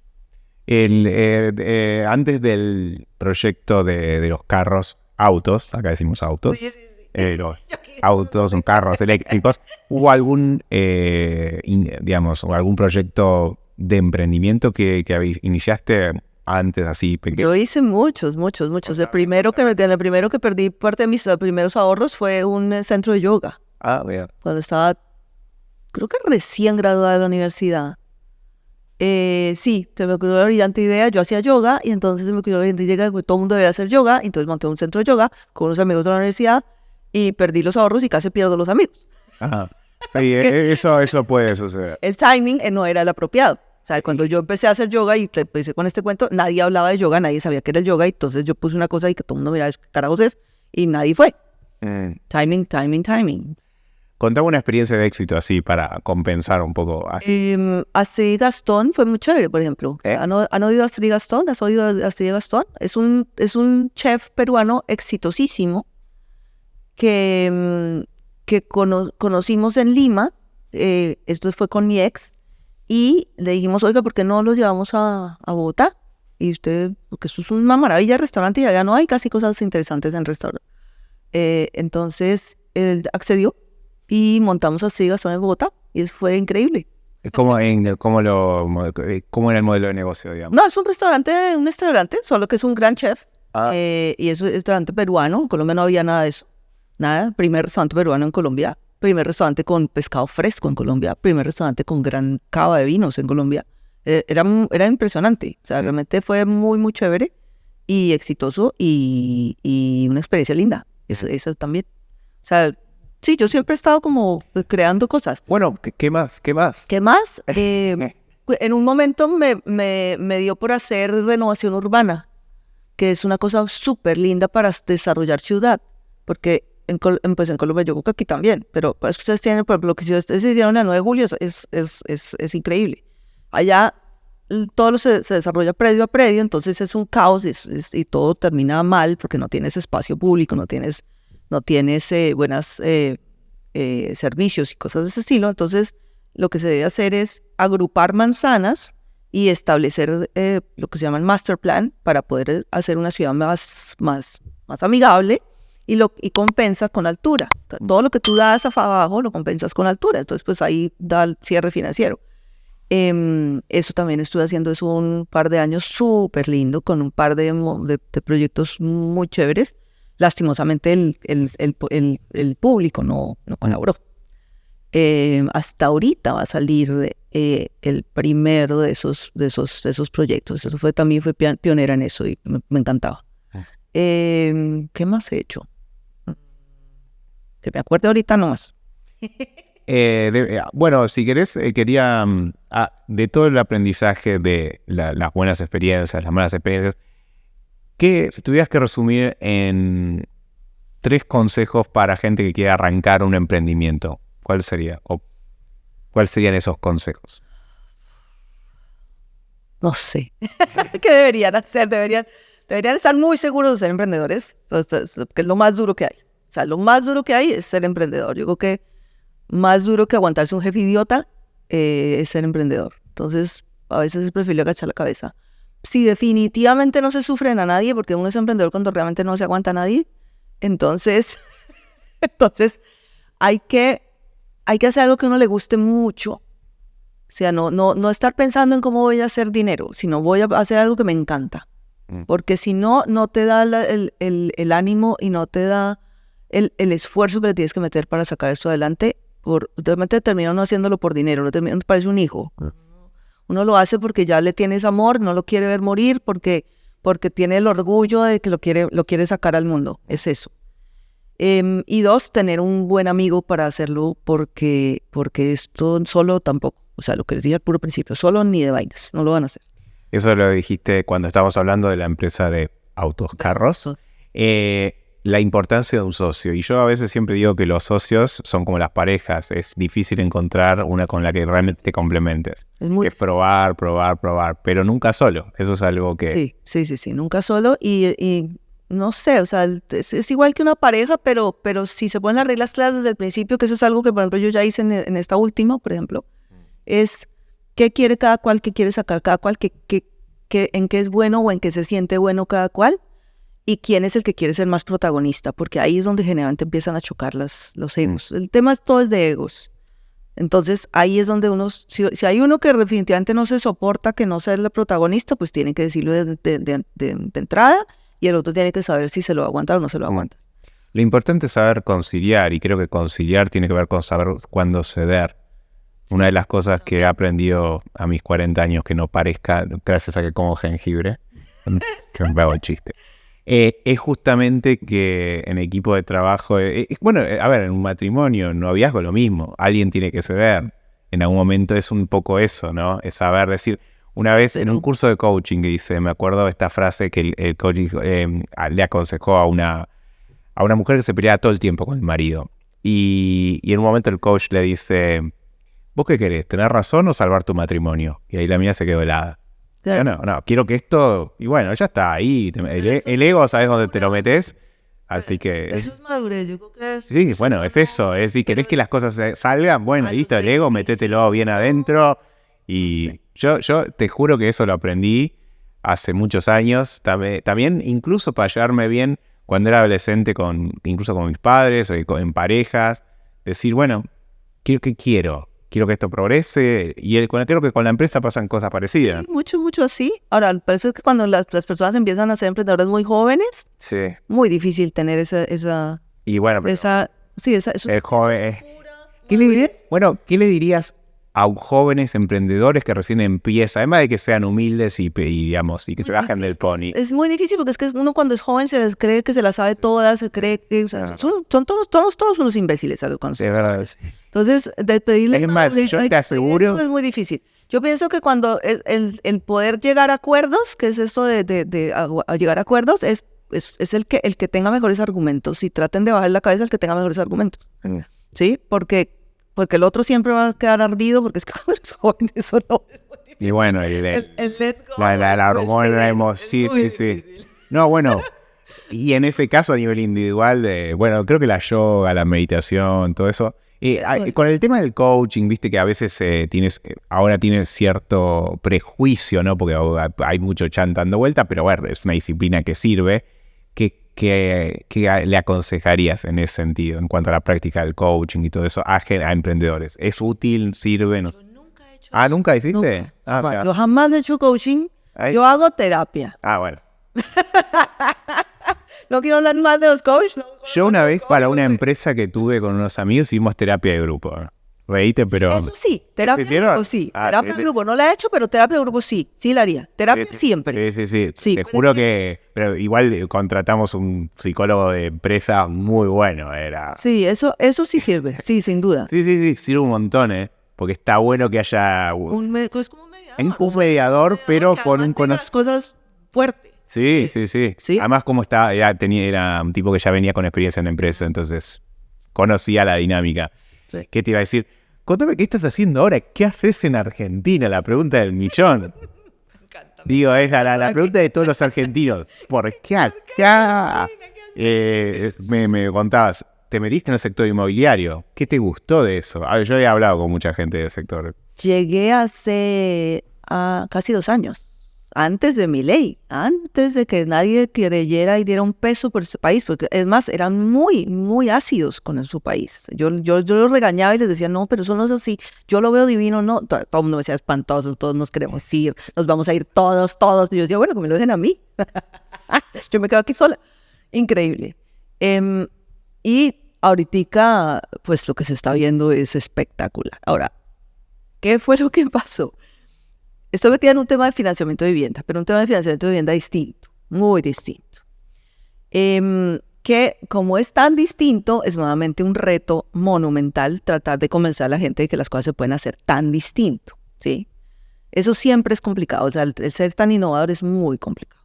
Antes del proyecto de los carros, autos, acá decimos autos, Sí. los autos, son carros eléctricos, ¿hubo algún, digamos, o algún proyecto de emprendimiento que iniciaste antes, así pequeño? Yo hice muchos. El primero que perdí parte de mis primeros ahorros fue un centro de yoga. Ah, bien. Cuando estaba, creo que recién graduada de la universidad. Sí, se me ocurrió la brillante idea. Yo hacía yoga y entonces se me ocurrió la brillante idea que todo el mundo debería hacer yoga. Entonces monté un centro de yoga con unos amigos de la universidad y perdí los ahorros y casi pierdo los amigos. Ajá. Sí, eso puede suceder. El timing no era el apropiado. O sea, cuando yo empecé a hacer yoga y empecé con este cuento, nadie hablaba de yoga, nadie sabía qué era el yoga. Y entonces yo puse una cosa y que todo el mundo miraba, ¿qué carajos es? Y nadie fue. Timing. Contame una experiencia de éxito así para compensar un poco. Astrid Gastón fue muy chévere, por ejemplo. O sea, ¿han oído a Astrid Gastón? ¿Has oído a Astrid Gastón? Es un chef peruano exitosísimo que conocimos en Lima. Esto fue con mi ex. Y le dijimos, oiga, ¿por qué no los llevamos a Bogotá? Y usted, porque eso es una maravilla de restaurante y allá no hay casi cosas interesantes en restaurante. Entonces, él accedió y montamos Astrid Gastón en Bogotá y eso fue increíble. ¿Cómo era el modelo de negocio, digamos? No, es un restaurante, solo que es un gran chef. Y es un restaurante peruano. En Colombia no había nada de eso. Nada. Primer restaurante peruano en Colombia. Primer restaurante con pescado fresco en Colombia. Primer restaurante con gran cava de vinos en Colombia. Era impresionante. O sea, realmente fue muy, muy chévere y exitoso y una experiencia linda. Eso también. O sea, sí, yo siempre he estado como creando cosas. Bueno, ¿qué más? ¿Qué más? En un momento me dio por hacer renovación urbana, que es una cosa súper linda para desarrollar ciudad, porque pues en Colombia, yo creo que aquí también, pero pues ustedes tienen, por ejemplo, lo que ustedes hicieron el 9 de julio es increíble. Allá todo se desarrolla predio a predio, entonces es un caos y todo termina mal porque no tienes espacio público, no tienes buenos servicios y cosas de ese estilo. Entonces lo que se debe hacer es agrupar manzanas y establecer lo que se llama el master plan para poder hacer una ciudad más amigable y compensa con altura. Todo lo que tú das abajo lo compensas con altura, entonces pues ahí da el cierre financiero. Eso también estuve haciendo eso un par de años súper lindo con un par de proyectos muy chéveres. Lastimosamente el público no colaboró. Hasta ahorita va a salir el primero de esos proyectos. Eso también fue pionera en eso y me encantaba. ¿Qué más he hecho? Que me acuerdo ahorita nomás. Bueno, si querés, quería, de todo el aprendizaje de las buenas experiencias, las malas experiencias, si tuvieras que resumir en 3 consejos para gente que quiera arrancar un emprendimiento, ¿cuál sería? ¿O cuáles serían esos consejos? No sé. ¿Qué deberían hacer? Deberían estar muy seguros de ser emprendedores, que es lo más duro que hay. O sea, lo más duro que hay es ser emprendedor. Yo creo que más duro que aguantarse un jefe idiota es ser emprendedor. Entonces, a veces es preferible agachar la cabeza. Si definitivamente no se sufren a nadie, porque uno es emprendedor cuando realmente no se aguanta a nadie, entonces hay que hacer algo que a uno le guste mucho. O sea, no estar pensando en cómo voy a hacer dinero, sino voy a hacer algo que me encanta. Porque si no te da el ánimo y no te da el esfuerzo que le tienes que meter para sacar esto adelante, realmente termina uno haciéndolo por dinero, uno parece un hijo. Uno lo hace porque ya le tienes amor, no lo quiere ver morir, porque tiene el orgullo de que lo quiere sacar al mundo. Es eso. Y 2, tener un buen amigo para hacerlo, porque esto solo tampoco. O sea, lo que les dije al puro principio, solo ni de vainas, no lo van a hacer. Eso lo dijiste cuando estábamos hablando de la empresa de autos, carros. La importancia de un socio. Y yo a veces siempre digo que los socios son como las parejas. Es difícil encontrar una con la que realmente te complementes. Es probar, pero nunca solo. Eso es algo que... Sí, nunca solo. Y no sé, o sea, es igual que una pareja, pero si se ponen las reglas claras desde el principio, que eso es algo que, por ejemplo, yo ya hice en esta última, por ejemplo, es qué quiere cada cual, qué quiere sacar cada cual, qué en qué es bueno o en qué se siente bueno cada cual y quién es el que quiere ser más protagonista, porque ahí es donde generalmente empiezan a chocar los egos. El tema todo es de egos. Entonces ahí es donde si hay uno que definitivamente no se soporta que no sea el protagonista, pues tiene que decirlo de entrada, y el otro tiene que saber si se lo va a aguantar o no se lo va a aguantar. Lo importante es saber conciliar, y creo que conciliar tiene que ver con saber cuándo ceder. Una de las cosas que he aprendido a mis 40 años, que no parezca, gracias a que como jengibre, que me hago el chiste, es justamente que en equipo de trabajo, bueno, a ver, en un matrimonio, en un noviazgo lo mismo, alguien tiene que ceder. En algún momento es un poco eso, ¿no? Es saber decir. Una vez en un curso de coaching que hice, me acuerdo de esta frase que el coach le aconsejó a una mujer que se peleaba todo el tiempo con el marido. Y en un momento el coach le dice, ¿vos qué querés? ¿Tener razón o salvar tu matrimonio? Y ahí la mía se quedó helada. No, quiero que esto... Y bueno, ya está ahí. El ego, ¿sabes dónde te lo metes? Así que... Eso es madurez, yo creo que es... Sí, bueno, es eso. Es decir, ¿querés que las cosas salgan? Bueno, listo, el ego, métetelo bien adentro. Y yo te juro que eso lo aprendí hace muchos años. También incluso para llevarme bien cuando era adolescente, incluso con mis padres, o en parejas. Decir, bueno, ¿qué quiero? Quiero que esto progrese, y creo que con la empresa pasan cosas parecidas. Sí, mucho así. Ahora, parece que cuando las personas empiezan a ser emprendedores muy jóvenes, sí, muy difícil tener esa y bueno, pero el joven. ¿Qué le dirías a jóvenes emprendedores que recién empiezan, además de que sean humildes y digamos, y que se bajen del pony? Es muy difícil porque es que uno cuando es joven se les cree que se las sabe todas, se cree que son todos unos imbéciles a los conceptos. Es verdad. Entonces, de pedirle... Es más, yo te aseguro... Eso es muy difícil. Yo pienso que cuando el poder llegar a acuerdos, que es esto de llegar a acuerdos, es el que tenga mejores argumentos, y traten de bajar la cabeza al que tenga mejores argumentos. ¿Sí? Porque el otro siempre va a quedar ardido, porque es que cuando eres joven eso no es muy difícil. Y bueno, la hormona, la emoción, sí. No, bueno, y en ese caso a nivel individual, bueno, creo que la yoga, la meditación, todo eso. Con el tema del coaching, viste que a veces ahora tienes cierto prejuicio, ¿no? Porque hay mucho chanta dando vuelta, pero bueno, es una disciplina que sirve. ¿Qué le aconsejarías en ese sentido, en cuanto a la práctica del coaching y todo eso a emprendedores? ¿Es útil? ¿Sirve? No? Yo nunca he hecho ¿Nunca hiciste? Nunca. Yo jamás he hecho coaching. Yo hago terapia. Bueno. No quiero hablar más de los coaches. Yo una vez para una empresa que tuve con unos amigos hicimos terapia de grupo. Reíte, pero... Eso sí, terapia de grupo sí. Terapia de grupo no la he hecho, pero terapia de grupo sí. Sí la haría. Terapia siempre. Sí. Te juro que... Pero igual contratamos un psicólogo de empresa muy bueno. Sí, eso sí sirve. Sí, sin duda. Sí, sirve un montón, Porque está bueno que haya... Es como un mediador. Un mediador, pero con un conocimiento. Cosas fuertes. Sí. Además, como era un tipo que ya venía con experiencia en la empresa, entonces conocía la dinámica. Sí. ¿Qué te iba a decir? Contame, ¿qué estás haciendo ahora? ¿Qué haces en Argentina? La pregunta del millón. Me encanta. Digo, es la pregunta de todos los argentinos. ¿Por qué acá? Me contabas, te metiste en el sector inmobiliario. ¿Qué te gustó de eso? Yo he hablado con mucha gente del sector. Llegué hace casi 2 años. Antes de mi ley, antes de que nadie creyera y diera un peso por ese país, porque es más, eran muy, muy ácidos con su país. Yo los regañaba y les decía, no, pero eso no es así, yo lo veo divino, no, todo el mundo me decía, espantoso, todos nos queremos ir, nos vamos a ir todos, y yo decía, bueno, que me lo dejen a mí, yo me quedo aquí sola, increíble. Y ahorita, pues lo que se está viendo es espectacular. Ahora, ¿qué fue lo que pasó? Estoy metida en un tema de financiamiento de vivienda, pero un tema de financiamiento de vivienda distinto, muy distinto. Que como es tan distinto, es nuevamente un reto monumental tratar de convencer a la gente de que las cosas se pueden hacer tan distinto, ¿sí? Eso siempre es complicado, o sea, el ser tan innovador es muy complicado.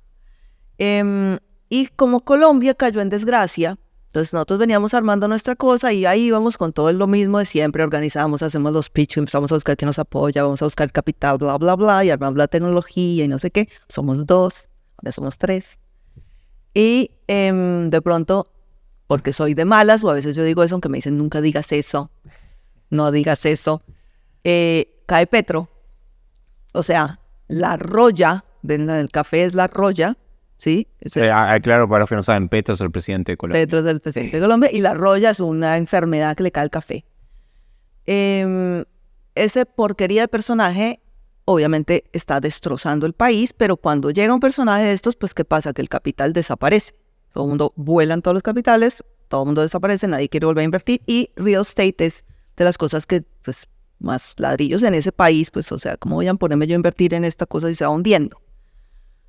Y como Colombia cayó en desgracia, entonces nosotros veníamos armando nuestra cosa y ahí íbamos con todo lo mismo de siempre, organizamos, hacemos los pitches, empezamos a buscar quién nos apoya, vamos a buscar capital, bla, bla, bla, y armamos la tecnología y no sé qué. Somos 2, ahora somos 3. Y de pronto, porque soy de malas, o a veces yo digo eso, aunque me dicen nunca digas eso, no digas eso, cae Petro, o sea, la roya del café es la roya, ¿sí? Claro, para los que no saben, Petro es el presidente de Colombia. Petro es el presidente de Colombia y la roya es una enfermedad que le cae al café. Ese porquería de personaje obviamente está destrozando el país, pero cuando llega un personaje de estos, pues ¿qué pasa? Que el capital desaparece. Todo el mundo vuelan todos los capitales, todo el mundo desaparece, nadie quiere volver a invertir y real estate es de las cosas que, pues, más ladrillos en ese país, pues, o sea, ¿cómo voy a ponerme yo a invertir en esta cosa si se va hundiendo?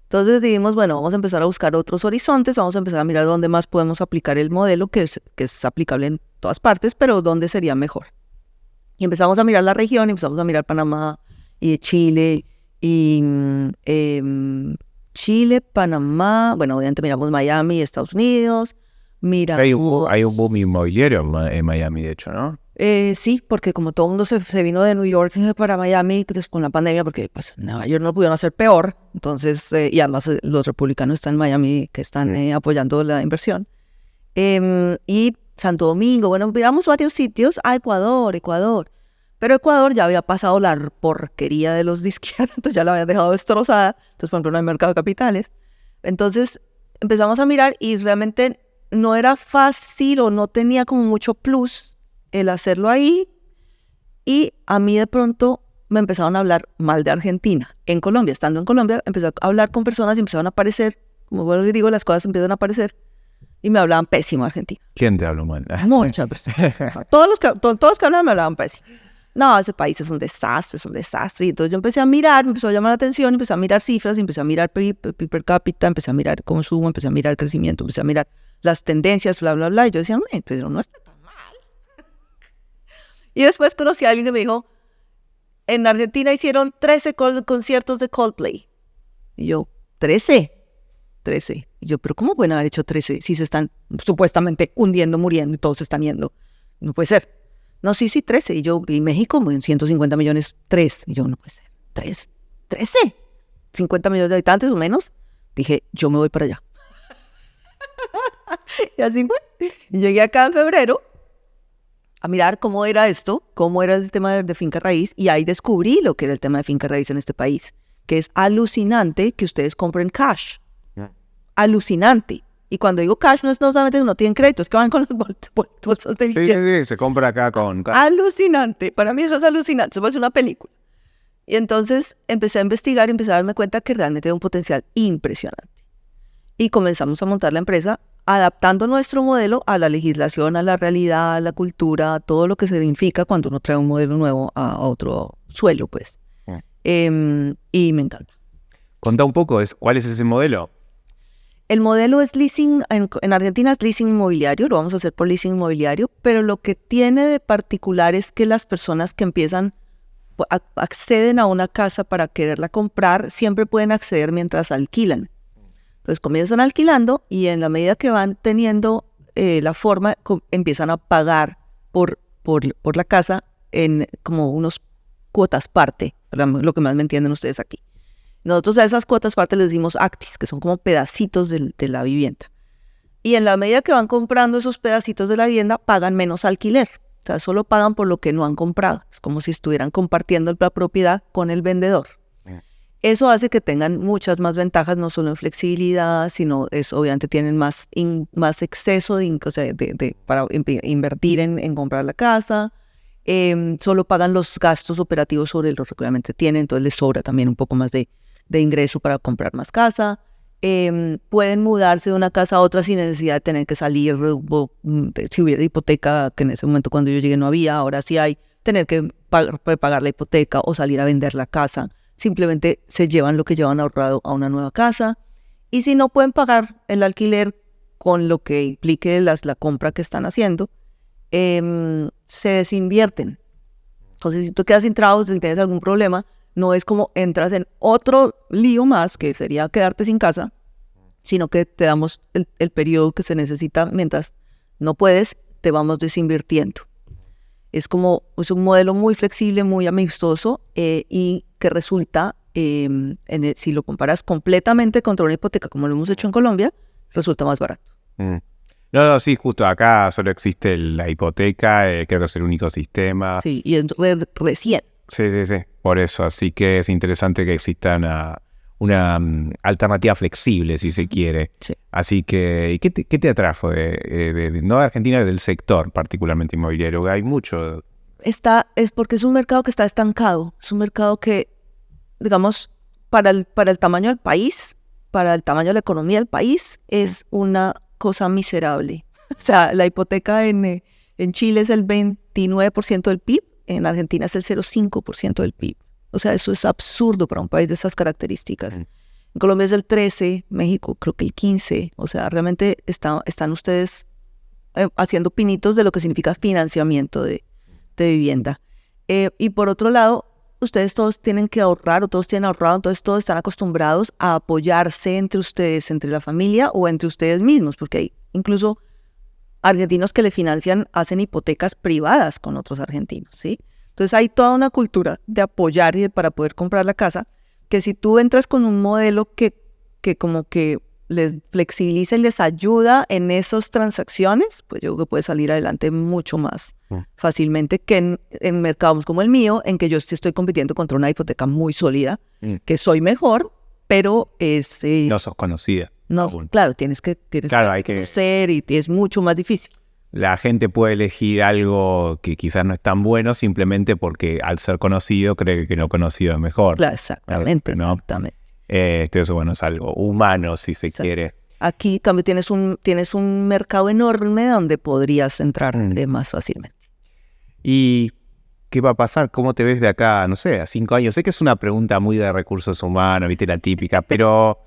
Entonces decidimos, bueno, vamos a empezar a buscar otros horizontes, vamos a empezar a mirar dónde más podemos aplicar el modelo, que es aplicable en todas partes, pero dónde sería mejor. Y empezamos a mirar la región, empezamos a mirar Panamá y Chile, y Chile, Panamá, bueno, obviamente miramos Miami, Estados Unidos, miramos... Hay un boom inmobiliario en Miami, de hecho, ¿no? Sí, porque como todo el mundo se vino de New York para Miami después con la pandemia, porque pues en Nueva York no lo pudieron hacer peor, entonces, y además los republicanos están en Miami, que están apoyando la inversión. Y Santo Domingo, bueno, miramos varios sitios, Ecuador, pero Ecuador ya había pasado la porquería de los de izquierda, entonces ya la habían dejado destrozada, entonces por ejemplo no hay mercado de capitales. Entonces empezamos a mirar y realmente no era fácil o no tenía como mucho plus el hacerlo ahí, y a mí de pronto me empezaron a hablar mal de Argentina. En Colombia, estando en Colombia, empecé a hablar con personas y empezaron a aparecer, como bueno les digo, las cosas empiezan a aparecer, y me hablaban pésimo de Argentina. ¿Quién te habló mal? Muchas personas. Todos que hablaban me hablaban pésimo. No, ese país es un desastre. Y entonces yo empecé a mirar, me empezó a llamar la atención, empecé a mirar cifras, empecé a mirar PIB per cápita, empecé a mirar consumo, empecé a mirar crecimiento, empecé a mirar las tendencias, bla, bla, bla. Y yo decía, pero no está tan mal. Y después conocí a alguien que me dijo, en Argentina hicieron 13 conciertos de Coldplay. Y yo, 13. Y yo, pero ¿cómo pueden haber hecho 13 si se están supuestamente hundiendo, muriendo y todos se están yendo? No puede ser. No, sí, 13. Y yo, y México, en 150 millones, 3. Y yo, no puede ser. 13. 50 millones de habitantes o menos. Dije, yo me voy para allá. Y así fue. Y llegué acá en febrero a mirar cómo era esto, cómo era el tema de finca raíz, y ahí descubrí lo que era el tema de finca raíz en este país, que es alucinante que ustedes compren cash. Alucinante. Y cuando digo cash, no es solamente que no tienen crédito, es que van con las bolsas de billetes. Sí, se compra acá con... Alucinante. Para mí eso es alucinante. Eso parece una película. Y entonces empecé a investigar y empecé a darme cuenta que realmente era un potencial impresionante. Y comenzamos a montar la empresa adaptando nuestro modelo a la legislación, a la realidad, a la cultura, a todo lo que significa cuando uno trae un modelo nuevo a otro suelo, pues. Y me encanta. Contá un poco, ¿cuál es ese modelo? El modelo es leasing, en Argentina es leasing inmobiliario, lo vamos a hacer por leasing inmobiliario, pero lo que tiene de particular es que las personas que empiezan, acceden a una casa para quererla comprar, siempre pueden acceder mientras alquilan. Entonces comienzan alquilando y en la medida que van teniendo la forma, empiezan a pagar por la casa en como unos cuotas parte, lo que más me entienden ustedes aquí. Nosotros a esas cuotas parte les decimos actis, que son como pedacitos de la vivienda. Y en la medida que van comprando esos pedacitos de la vivienda, pagan menos alquiler. O sea, solo pagan por lo que no han comprado. Es como si estuvieran compartiendo la propiedad con el vendedor. Eso hace que tengan muchas más ventajas, no solo en flexibilidad, sino obviamente tienen más exceso para invertir en comprar la casa. Solo pagan los gastos operativos sobre lo que obviamente tienen, entonces les sobra también un poco más de ingreso para comprar más casa. Pueden mudarse de una casa a otra sin necesidad de tener que salir, si hubiera hipoteca, que en ese momento cuando yo llegué no había, ahora sí hay, tener que pagar la hipoteca o salir a vender la casa. Simplemente se llevan lo que llevan ahorrado a una nueva casa. Y si no pueden pagar el alquiler con lo que implique la compra que están haciendo, se desinvierten. Entonces, si tú quedas sin trabajo, si tienes algún problema, no es como entras en otro lío más, que sería quedarte sin casa, sino que te damos el periodo que se necesita mientras no puedes, te vamos desinvirtiendo. Es un modelo muy flexible, muy amistoso y que resulta, si lo comparas completamente contra una hipoteca, como lo hemos hecho en Colombia, resulta más barato. No, sí, justo acá solo existe la hipoteca, creo que es el único sistema. Sí, y es recién. Sí, por eso, así que es interesante que exista alternativa flexible, si se quiere. Sí. Así que, ¿qué te atrajo no de Argentina, del sector particularmente inmobiliario? Hay mucho. Es porque es un mercado que está estancado. Es un mercado que, digamos, para el tamaño del país, para el tamaño de la economía del país, es una cosa miserable. O sea, la hipoteca en Chile es el 29% del PIB, en Argentina es el 0,5% del PIB. O sea, eso es absurdo para un país de esas características. En Colombia es el 13%, México creo que el 15%. O sea, realmente están ustedes haciendo pinitos de lo que significa financiamiento de vivienda. Y por otro lado, ustedes todos tienen que ahorrar o todos tienen ahorrado, entonces todos están acostumbrados a apoyarse entre ustedes, entre la familia o entre ustedes mismos, porque hay incluso argentinos que le financian, hacen hipotecas privadas con otros argentinos, ¿sí? Entonces hay toda una cultura de apoyar y para poder comprar la casa, que si tú entras con un modelo que como que les flexibiliza y les ayuda en esas transacciones, pues yo creo que puede salir adelante mucho más fácilmente que en mercados como el mío, en que yo sí estoy compitiendo contra una hipoteca muy sólida, que soy mejor, pero es... no sos conocida. No, claro, tienes que conocer y es mucho más difícil. La gente puede elegir algo que quizás no es tan bueno simplemente porque al ser conocido cree que no conocido es mejor. Claro, exactamente, ¿no? exactamente. Eso, bueno, es algo humano, si se quiere. Aquí, en cambio, tienes un mercado enorme donde podrías entrar más fácilmente. ¿Y qué va a pasar? ¿Cómo te ves de acá, no sé, a 5 años? Sé que es una pregunta muy de recursos humanos, viste, la típica, pero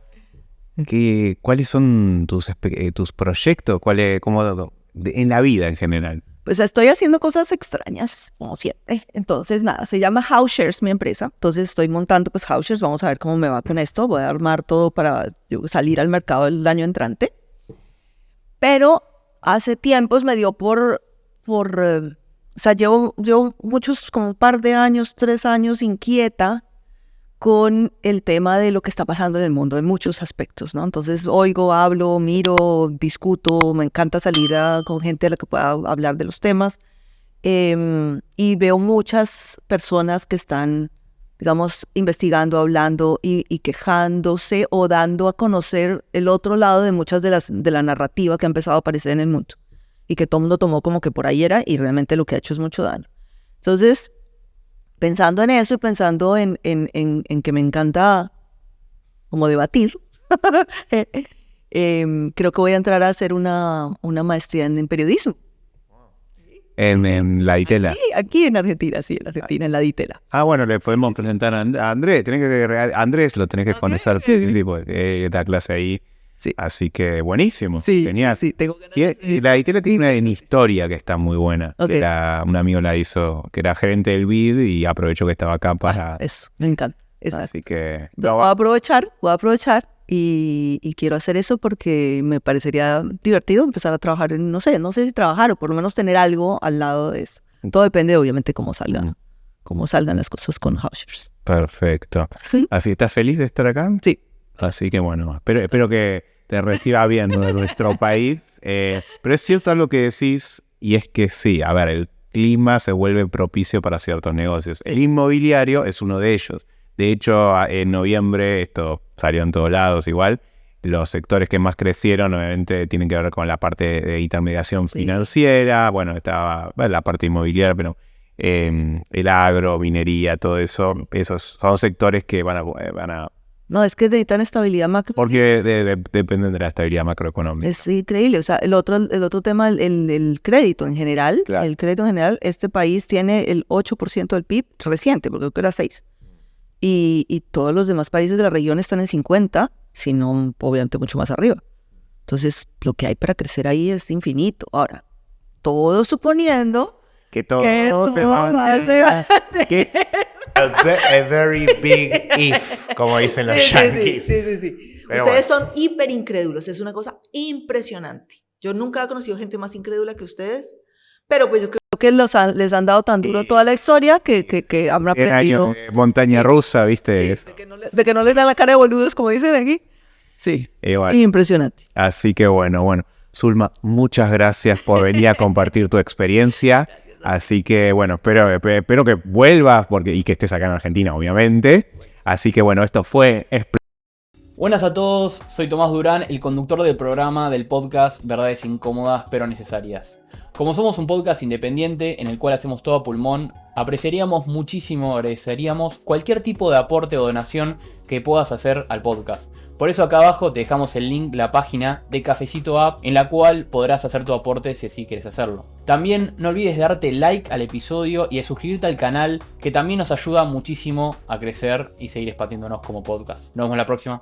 ¿cuáles son tus proyectos? En la vida en general? Pues estoy haciendo cosas extrañas, como siempre. Entonces, nada, se llama HowShares mi empresa. Entonces estoy montando pues HowShares, vamos a ver cómo me va con esto. Voy a armar todo para salir al mercado el año entrante. Pero hace tiempos me dio o sea, llevo muchos, como un par de años, 3 años inquieta con el tema de lo que está pasando en el mundo, en muchos aspectos, ¿no? Entonces oigo, hablo, miro, discuto, me encanta salir con gente a la que pueda hablar de los temas, y veo muchas personas que están, digamos, investigando, hablando y quejándose o dando a conocer el otro lado de muchas de la narrativa que ha empezado a aparecer en el mundo y que todo el mundo tomó como que por ahí era y realmente lo que ha hecho es mucho daño. Entonces, pensando en eso y pensando en que me encanta como debatir, creo que voy a entrar a hacer una maestría en periodismo. En la DITELA. Aquí en Argentina, sí, en Argentina, en la DITELA. Bueno, le podemos presentar a Andrés. Andrés lo tenés que conocer, da clase ahí. Sí. Así que buenísimo, sí, genial. Sí, tengo ganas y la DITELA tiene una historia que está muy buena. Okay. Un amigo la hizo, que era gerente del BID y aprovechó que estaba acá para... Eso, me encanta. Así que... Voy a aprovechar y quiero hacer eso porque me parecería divertido empezar a trabajar en, no sé si trabajar o por lo menos tener algo al lado de eso. Todo depende obviamente cómo salgan las cosas con HowShares. Perfecto. ¿Así estás feliz de estar acá? Sí. Así que bueno, espero que te reciba bien de nuestro país. Pero es cierto algo que decís, y es que sí, a ver, el clima se vuelve propicio para ciertos negocios. El inmobiliario es uno de ellos. De hecho, en noviembre, esto salió en todos lados igual, los sectores que más crecieron obviamente tienen que ver con la parte de intermediación financiera, bueno, estaba la parte inmobiliaria, pero el agro, minería, todo eso, esos son sectores que van a No, es que necesitan estabilidad macro. porque dependen de la estabilidad macroeconómica. Es increíble. O sea, el otro tema, el crédito en general. Claro. El crédito en general, este país tiene el 8% del PIB reciente, porque creo que era 6%. Y todos los demás países de la región están en 50%, sino obviamente mucho más arriba. Entonces, lo que hay para crecer ahí es infinito. Ahora, todo suponiendo que todo se va a very big if, como dicen los yankees. Sí. Ustedes son hiper incrédulos, es una cosa impresionante. Yo nunca he conocido gente más incrédula que ustedes, pero pues yo creo que les han dado tan duro toda la historia que han aprendido. Montaña rusa, ¿viste? Sí, de que no les vean la cara de boludos, como dicen aquí. Sí, impresionante. Así que bueno. Zulma, muchas gracias por venir a compartir tu experiencia. Así que bueno, espero que vuelvas y que estés acá en Argentina, obviamente. Así que bueno, esto fue Buenas a todos, soy Tomás Durán, el conductor del programa del podcast Verdades Incómodas pero Necesarias. Como somos un podcast independiente en el cual hacemos todo a pulmón, apreciaríamos muchísimo, agradeceríamos cualquier tipo de aporte o donación que puedas hacer al podcast. Por eso acá abajo te dejamos el link, la página de Cafecito App, en la cual podrás hacer tu aporte si así quieres hacerlo. También no olvides de darte like al episodio y de suscribirte al canal, que también nos ayuda muchísimo a crecer y seguir expandiéndonos como podcast. Nos vemos la próxima.